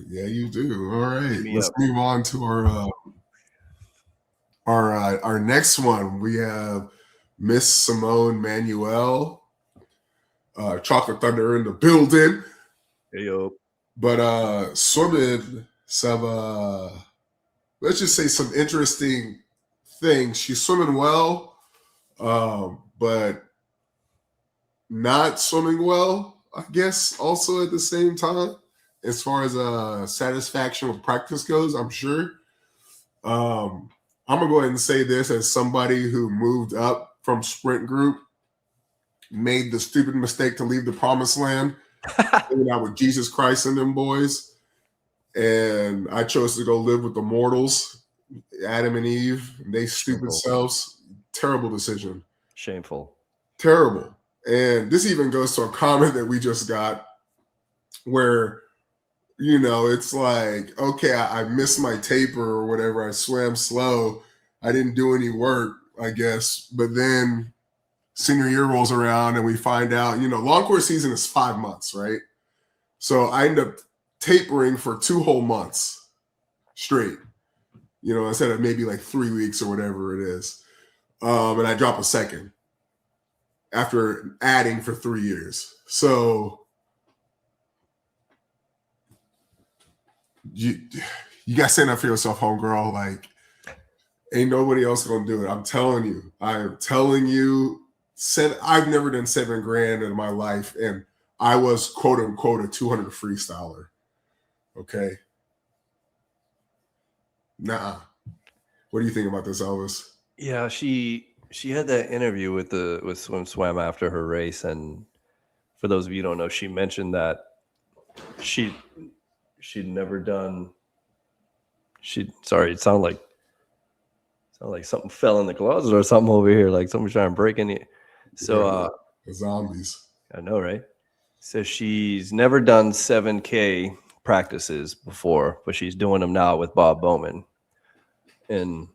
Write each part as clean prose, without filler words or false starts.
Yeah, you do. All right. Me Let's up. move on to our next one. We have Miss Simone Manuel, Chocolate Thunder in the building. Hey, yo. But swimming some let's just say some interesting things. She's swimming well, but not swimming well, I guess, also at the same time. As far as satisfaction with practice goes, I'm sure. Um, I'm gonna go ahead and say this as somebody who moved up from sprint group, made the stupid mistake to leave the promised land, hanging out with Jesus Christ and them boys, and I chose to go live with the mortals, Adam and Eve, and they stupid Shameful. selves. Terrible decision. Shameful. Terrible. And this even goes to a comment that we just got where, it's like, okay, I missed my taper or whatever. I swam slow. I didn't do any work, I guess. But then senior year rolls around and we find out, long course season is 5 months, right? So I end up tapering for 2 whole months straight, instead of maybe like 3 weeks or whatever it is. And I drop a second after adding for 3 years. So you got to stand up for yourself, homegirl. Like, ain't nobody else gonna do it. I'm telling you. I've never done $7,000 in my life, and I was quote unquote a 200 freestyler. Okay. Nah. What do you think about this, Elvis? Yeah, she had that interview with SwimSwam after her race, and for those of you who don't know, she mentioned that she'd never done. Sorry, it sounded like something fell in the closet or something over here, like someone's trying to break in. So the zombies. I know, right? So she's never done 7K practices before, but she's doing them now with Bob Bowman. And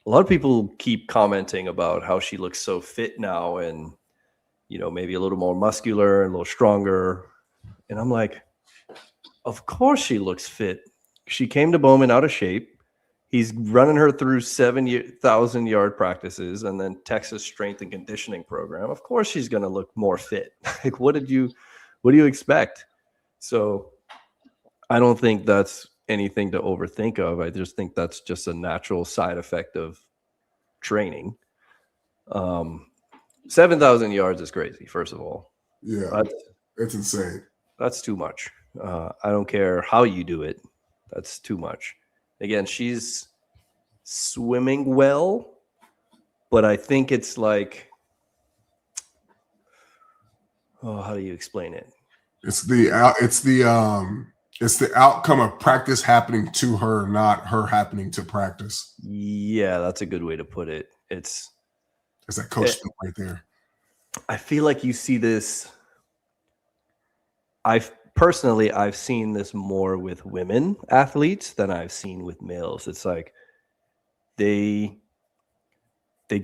a lot of people keep commenting about how she looks so fit now and, maybe a little more muscular and a little stronger. And I'm like, of course she looks fit. She came to Bowman out of shape. He's running her through 7,000-yard practices and then Texas strength and conditioning program. Of course she's going to look more fit. Like, what do you expect? So I don't think that's anything to overthink of. I just think that's just a natural side effect of training. 7,000 yards is crazy, first of all. Yeah, it's insane. That's too much. I don't care how you do it. That's too much. Again, she's swimming well, but I think it's like, how do you explain it? It's the outcome of practice happening to her, not her happening to practice. Yeah, that's a good way to put it. It's that coach right there. I feel like you see this. I've seen this more with women athletes than I've seen with males. It's like they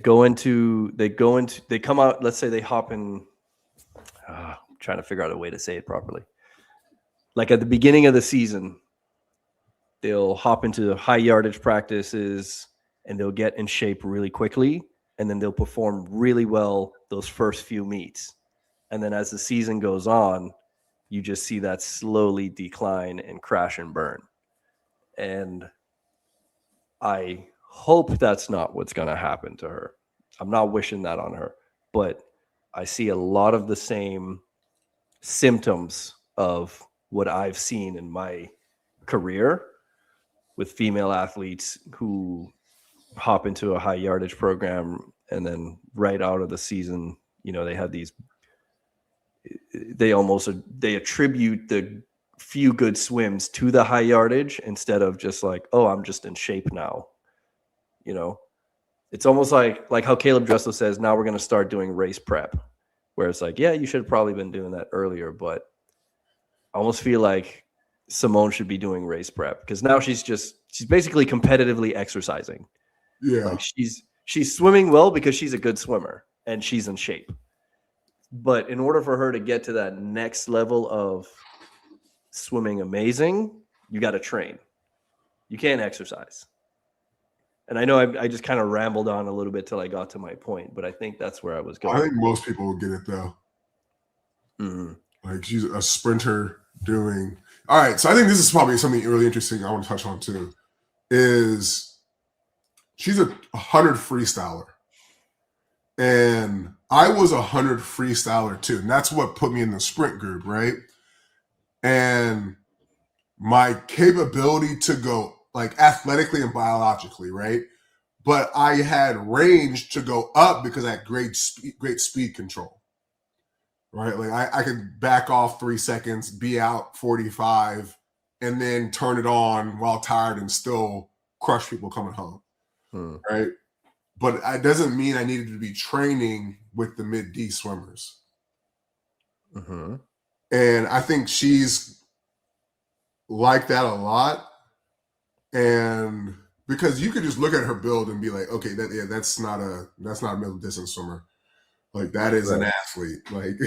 come out, let's say they hop in, I'm trying to figure out a way to say it properly. Like at the beginning of the season, they'll hop into high yardage practices and they'll get in shape really quickly. And then they'll perform really well those first few meets. And then as the season goes on, you just see that slowly decline and crash and burn. And I hope that's not what's going to happen to her. I'm not wishing that on her, but I see a lot of the same symptoms of what I've seen in my career with female athletes who hop into a high yardage program and then right out of the season, they have these, they attribute the few good swims to the high yardage instead of just like, oh, I'm just in shape now. It's almost like how Caleb Dressel says, now we're going to start doing race prep, where it's like, yeah, you should have probably been doing that earlier, but I almost feel like Simone should be doing race prep because now she's basically competitively exercising. Yeah. Like she's swimming well because she's a good swimmer and she's in shape. But in order for her to get to that next level of swimming amazing, You got to train. You can't exercise. And I know I just kind of rambled on a little bit till I got to my point, but I think that's where I was going. I think most people will get it though. Mm-hmm. Like she's a sprinter doing. All right, so I think this is probably something really interesting I want to touch on too. Is she's a 100 freestyler, and I was a 100 freestyler too, and that's what put me in the sprint group, right? And my capability to go like athletically and biologically, right? But I had range to go up because I had great speed control, right? Like I could back off 3 seconds, be out 45, and then turn it on while tired and still crush people coming home, right? But it doesn't mean I needed to be training with the mid-D swimmers. Mm-hmm. And I think she's like that a lot. And because you could just look at her build and be like, okay, that's not a middle distance swimmer. Like that is an athlete. Like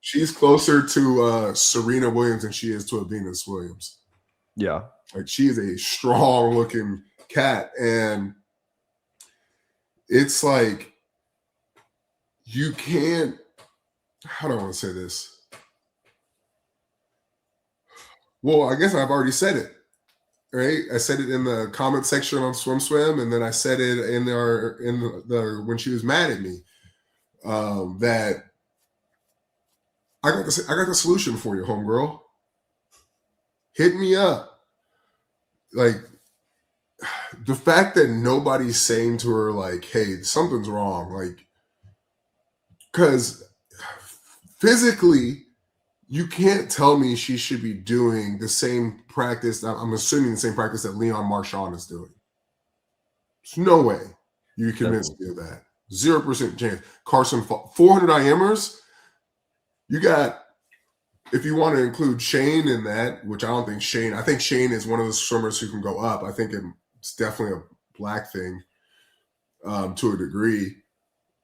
she's closer to Serena Williams than she is to a Venus Williams. Yeah. Like she is a strong looking cat. And it's like you can't, how do I want to say this? Well, I guess I've already said it. Right, I said it in the comment section on SwimSwam, and then I said it in the when she was mad at me. That I got the solution for you, homegirl. Hit me up. Like the fact that nobody's saying to her like, "Hey, something's wrong," like because physically. You can't tell me she should be doing the same practice. I'm assuming the same practice that Leon Marchand is doing. There's no way you convince me of that. 0% chance. Carson, 400 IMers. You got, if you want to include Shane in that, which I think Shane is one of the swimmers who can go up. I think it's definitely a black thing to a degree.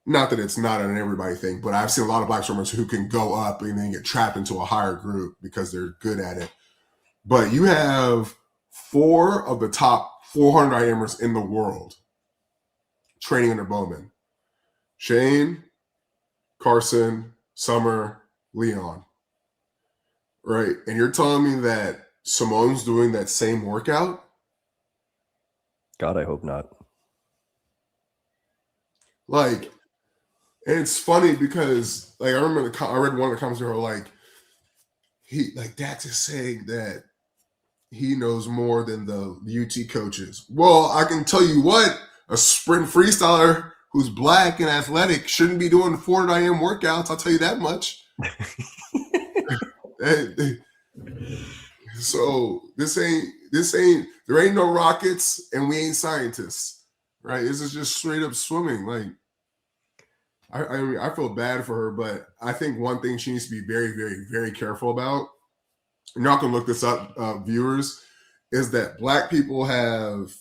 Not that it's not an everybody thing, but I've seen a lot of black swimmers who can go up and then get trapped into a higher group because they're good at it. But you have 4 of the top 400 IMers in the world training under Bowman. Shane, Carson, Summer, Leon. Right? And you're telling me that Simone's doing that same workout? God, I hope not. Like, and it's funny because, like, I remember I read one of the comments where like Dax is saying that he knows more than the UT coaches. Well, I can tell you what, a sprint freestyler who's black and athletic shouldn't be doing 400 IM workouts. I'll tell you that much. So there ain't no rockets and we ain't scientists, right? This is just straight up swimming. Like, I feel bad for her, but I think one thing she needs to be very, very, very careful about, and y'all can look this up, viewers, is that black people have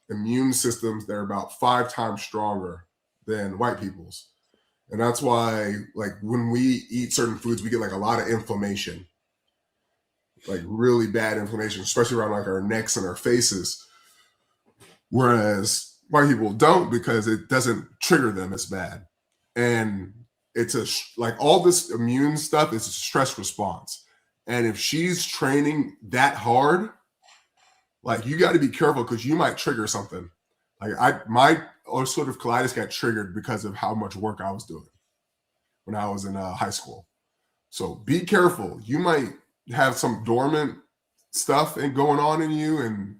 immune systems that are about 5 times stronger than white people's. And that's why, like, when we eat certain foods, we get like a lot of inflammation, like really bad inflammation, especially around like our necks and our faces. Whereas white people don't, because it doesn't trigger them as bad. And it's like all this immune stuff is a stress response. And if she's training that hard, like you got to be careful because you might trigger something. Like my ulcerative colitis got triggered because of how much work I was doing when I was in high school. So be careful. You might have some dormant stuff going on in you, and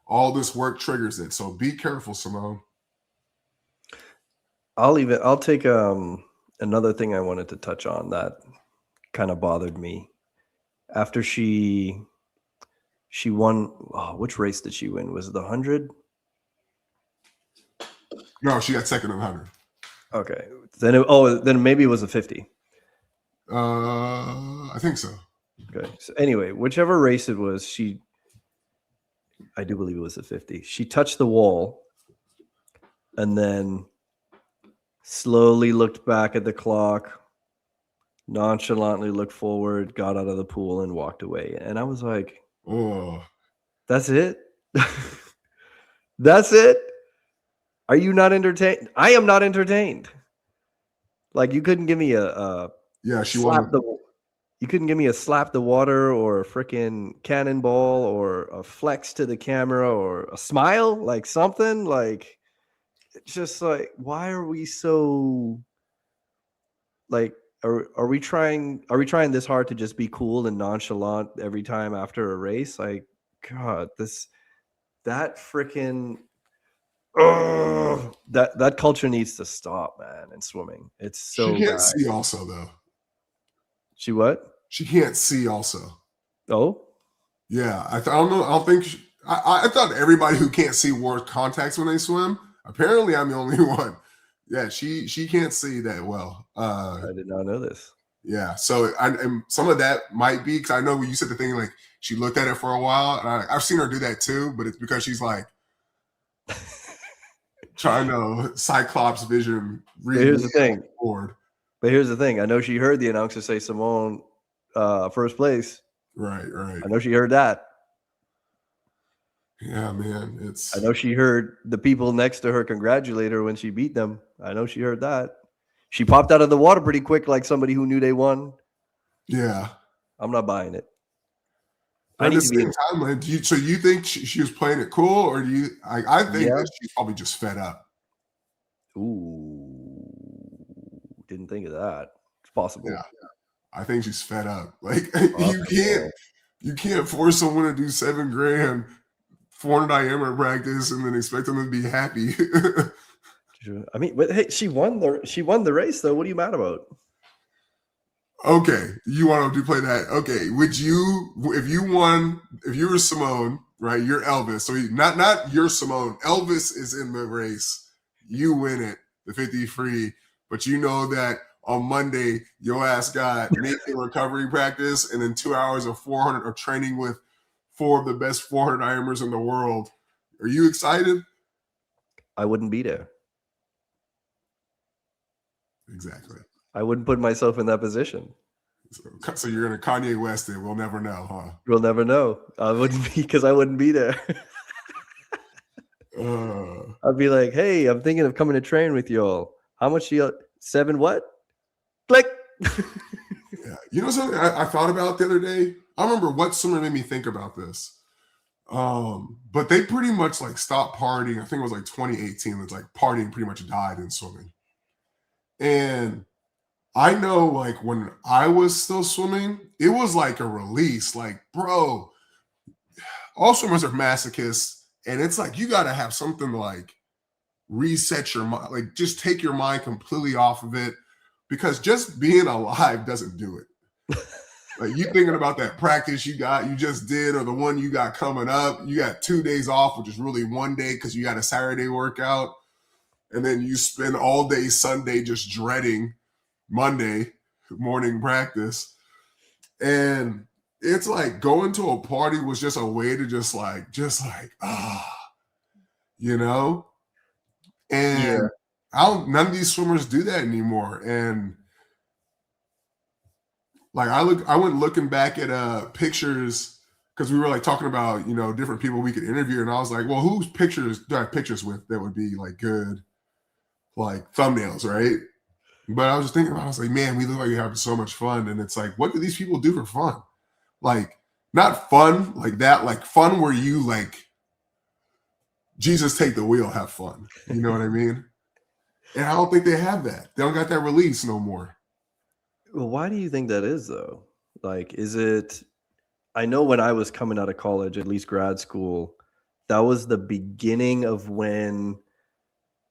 all this work triggers it. So be careful, Simone. I'll take another thing I wanted to touch on that kind of bothered me. After she won, which race did she win? Was it the 100? No, she got second in the 100. Okay. Then maybe it was a 50. I think so. Okay. So anyway, whichever race it was, I do believe it was a 50. She touched the wall and then slowly looked back at the clock, nonchalantly looked forward, got out of the pool and walked away. And I was like, oh, That's it. That's it. Are you not entertained? I am not entertained. Like you couldn't give me a Yeah, she slap won. the. You couldn't give me a slap the water or a freaking cannonball or a flex to the camera or a smile, like something like. It's just like, why are we so like? Are we trying this hard to just be cool and nonchalant every time after a race? Like, God, that freaking that culture needs to stop, man. In swimming, it's She so can't bad. see also though. She what? She can't see also. Oh, Yeah, I don't know. I don't think. I thought everybody who can't see wore contacts when they swim. Apparently, I'm the only one. Yeah, she can't see that well. I did not know this. Yeah, so and some of that might be because I know when you said the thing like she looked at it for a while, and I've seen her do that too, but it's because she's like trying to Cyclops vision But read here's me the thing. board. But here's the thing. I know she heard the announcer say Simone, first place. Right. I know she heard that. Yeah, man. It's I know she heard the people next to her congratulate her when she beat them. I know she heard that. She popped out of the water pretty quick, like somebody who knew they won. yeah. I'm not buying it. But I at need the to same be. time, like, so you think she was playing it cool, or do you? I think Yeah. that she's probably just fed up. Ooh, didn't think of that. It's possible. Yeah, I think she's fed up. Like Possible. you can't force someone to do 7 grand 400 diameter practice and then expect them to be happy. I mean, but hey, she won the race though. What are you mad about? Okay, you want to play that? Okay, would you if you were Simone, right? You're Elvis, so not you're Simone. Elvis is in the race. You win it, the 50 free, but you know that on Monday your ass got naked recovery practice and then 2 hours of 400 of training with 4 of the best 400 diameters in the world. Are you excited? I wouldn't be there. Exactly. I wouldn't put myself in that position. So you're in a Kanye West and we'll never know, huh? We'll never know. I wouldn't be because I wouldn't be there. I'd be like, hey, I'm thinking of coming to train with y'all. How much do you 7 what? Click. Yeah. You know something I thought about the other day? I don't remember what someone made me think about this. But they pretty much like stopped partying. I think it was like 2018. It's like partying pretty much died in swimming. And I know like when I was still swimming, it was like a release. Like, bro, all swimmers are masochists. And it's like you gotta have something to like reset your mind, like just take your mind completely off of it. Because just being alive doesn't do it. Like you thinking about that practice you just did, or the one you got coming up. You got 2 days off, which is really one day because you got a Saturday workout, and then you spend all day Sunday just dreading Monday morning practice. And it's like going to a party was just a way to just like you know. And none of these swimmers do that anymore. And like I went looking back at pictures because we were like talking about, you know, different people we could interview, and I was like, well, whose pictures do I have pictures with that would be like good, like thumbnails, right? But I was just thinking about it, I was like, man, we look like we're having so much fun. And it's like, what do these people do for fun? Like, not fun like that, like fun where you like Jesus take the wheel, have fun. You know what I mean? And I don't think they have that. They don't got that release no more. Well, why do you think that is though? Like, is it I know when I was coming out of college, at least grad school, that was the beginning of when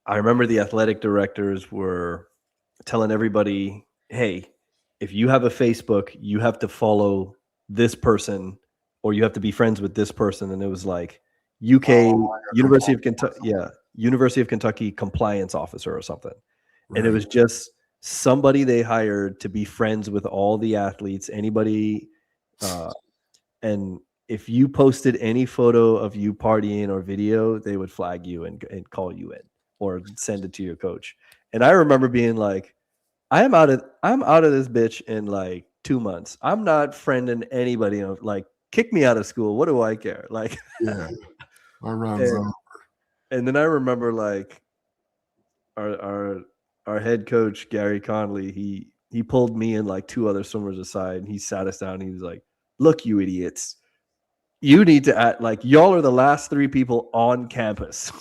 I remember the athletic directors were telling everybody, hey, if you have a Facebook, you have to follow this person or you have to be friends with this person. And it was like UK, University of Kentucky, University of Kentucky compliance officer or something. Right. And it was just somebody they hired to be friends with all the athletes, anybody. And if you posted any photo of you partying or video, they would flag you and call you in or send it to your coach. And I remember being like, I'm out of this bitch in like 2 months. I'm not friending anybody. Like kick me out of school. What do I care? Like, Yeah, my run's over. And then I remember like our head coach Gary Conley. He pulled me and like 2 other swimmers aside, and he sat us down. And he was like, "Look, you idiots, you need to act like y'all are the last 3 people on campus.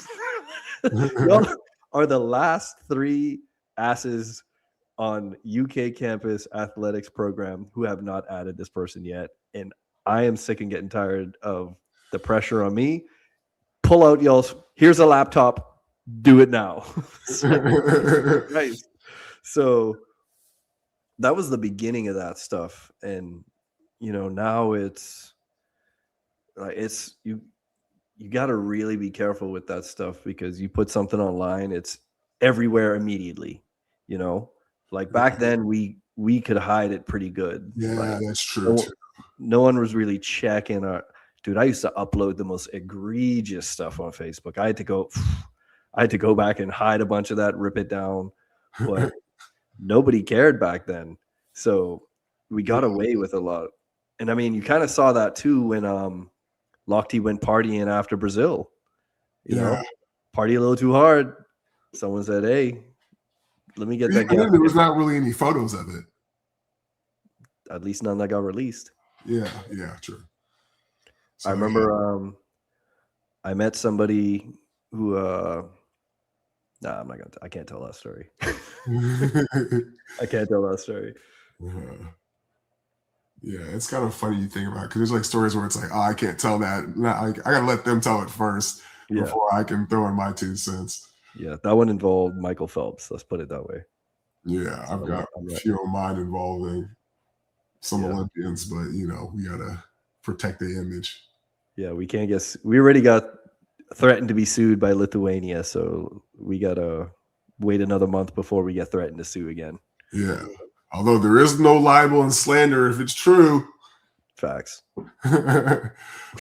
Y'all are the last 3 asses on UK campus athletics program who have not added this person yet. And I am sick and getting tired of the pressure on me. Pull out y'all's, here's a laptop, do it now." Right. So that was the beginning of that stuff. And, you know, now it's like, you got to really be careful with that stuff, because you put something online, it's everywhere immediately, you know, like back then we could hide it pretty good. Yeah, like, that's true. No one was really checking our, dude, I used to upload the most egregious stuff on Facebook. I had to go back and hide a bunch of that, rip it down, but nobody cared back then. So we got away with a lot. And I mean, you kind of saw that too when Lochte went partying after Brazil. You know, party a little too hard. Someone said, "Hey, let me get that." There was not really any photos of it. At least none that got released. Yeah, true. So, I remember I met somebody who I'm not gonna. I can't tell that story. I can't tell that story. Yeah, it's kind of funny you think about it, because there's like stories where it's like, oh, I can't tell that. I gotta let them tell it first before I can throw in my 2 cents. Yeah, that one involved Michael Phelps. Let's put it that way. Yeah, I've got a few of mine involving some Olympians, but you know, we gotta protect the image. Yeah, we can't guess. We already got threatened to be sued by Lithuania, so we gotta wait another month before we get threatened to sue again. Yeah. Although there is no libel and slander if it's true. Facts.